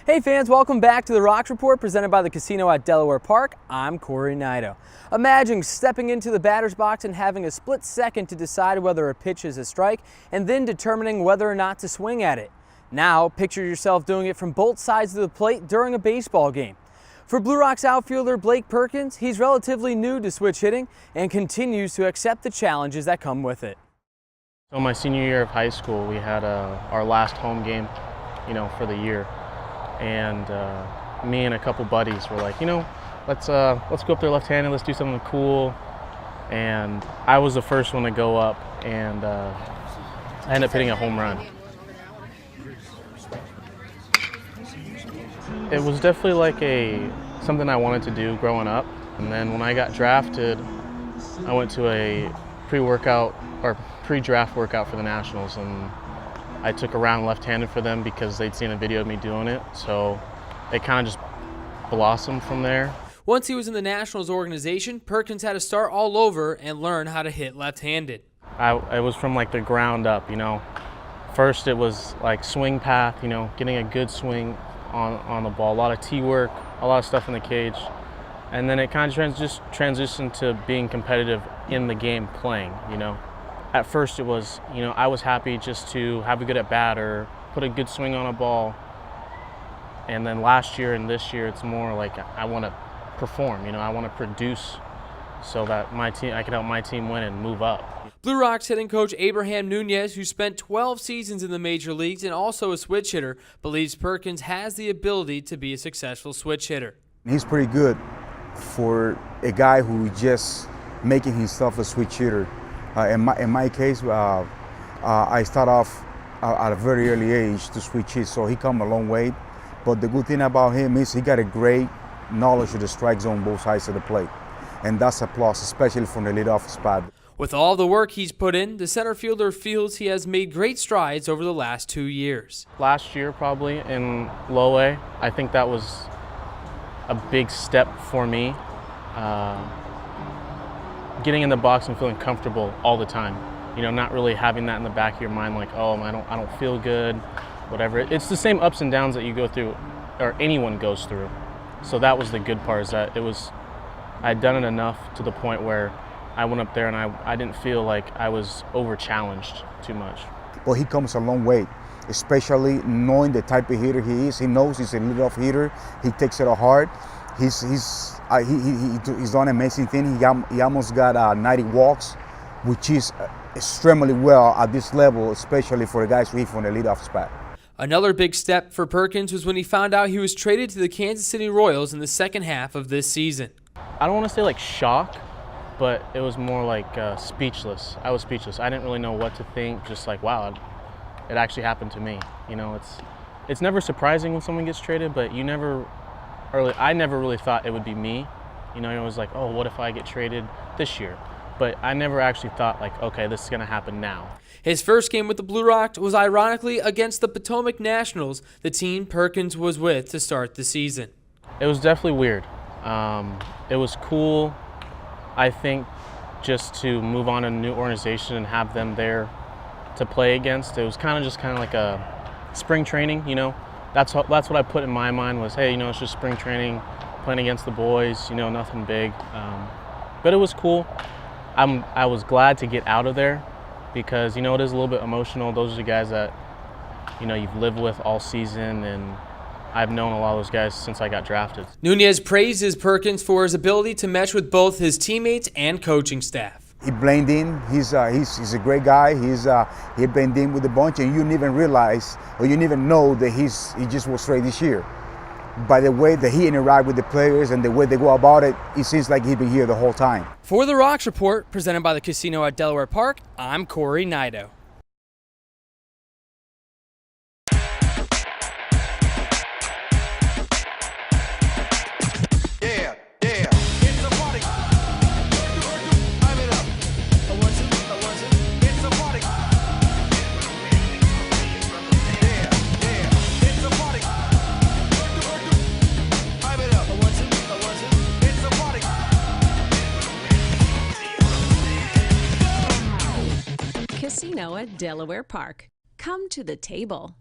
Hey fans, welcome back to the Rocks Report presented by the Casino at Delaware Park. I'm Corey Nido. Imagine stepping into the batter's box and having a split second to decide whether a pitch is a strike and then determining whether or not to swing at it. Now, picture yourself doing it from both sides of the plate during a baseball game. For Blue Rocks outfielder Blake Perkins, he's relatively new to switch hitting and continues to accept the challenges that come with it. So my senior year of high school, we had our last home game, for the year. And me and a couple buddies were like, let's go up there left-handed, let's do something cool. And I was the first one to go up, and I ended up hitting a home run. It was definitely like something I wanted to do growing up. And then when I got drafted, I went to a pre-draft workout for the Nationals, and I took a round left-handed for them because they'd seen a video of me doing it. So it kind of just blossomed from there. Once he was in the Nationals organization, Perkins had to start all over and learn how to hit left-handed. I was from like the ground up, First it was like swing path, getting a good swing on the ball, a lot of tee work, a lot of stuff in the cage. And then it kind of just transitioned to being competitive in the game playing, At first it was, I was happy just to have a good at bat or put a good swing on a ball. And then last year and this year, it's more like I want to perform, I want to produce so that I can help my team win and move up. Blue Rocks hitting coach Abraham Nunez, who spent 12 seasons in the major leagues and also a switch hitter, believes Perkins has the ability to be a successful switch hitter. He's pretty good for a guy who just making himself a switch hitter. In my case, I start off at a very early age to switch hit, so he come a long way. But the good thing about him is he got a great knowledge of the strike zone both sides of the plate. And that's a plus, especially from the leadoff spot. With all the work he's put in, the center fielder feels he has made great strides over the last 2 years. Last year, probably, in low A, I think that was a big step for me. Getting in the box and feeling comfortable all the time. Not really having that in the back of your mind like, oh, I don't feel good, whatever. It's the same ups and downs that you go through, or anyone goes through. So that was the good part, is that I'd done it enough to the point where I went up there and I didn't feel like I was over-challenged too much. Well, he comes a long way, especially knowing the type of hitter he is. He knows he's a leadoff hitter. He takes it hard. He's done an amazing thing. He almost got 90 walks, which is extremely well at this level, especially for the guys who hit from the leadoff spot. Another big step for Perkins was when he found out he was traded to the Kansas City Royals in the second half of this season. I don't want to say like shock, but it was more like speechless. I was speechless. I didn't really know what to think. Just like, wow, it actually happened to me. It's never surprising when someone gets traded, but I never really thought it would be me. It was like, oh, what if I get traded this year? But I never actually thought like, okay, this is going to happen now. His first game with the Blue Rocks was ironically against the Potomac Nationals, the team Perkins was with to start the season. It was definitely weird. It was cool, I think, just to move on to a new organization and have them there to play against. It was kind of like a spring training, That's what I put in my mind was, hey, it's just spring training, playing against the boys, nothing big. But it was cool. I was glad to get out of there because, it is a little bit emotional. Those are the guys that, you've lived with all season, and I've known a lot of those guys since I got drafted. Nunez praises Perkins for his ability to mesh with both his teammates and coaching staff. He blended in. He's a great guy. He blended in with the bunch, and you didn't even realize or you didn't even know that he just was straight this year. By the way that he interacts with the players and the way they go about it, it seems like he's been here the whole time. For the Rocks Report, presented by the Casino at Delaware Park, I'm Corey Nido. Casino at Delaware Park. Come to the table.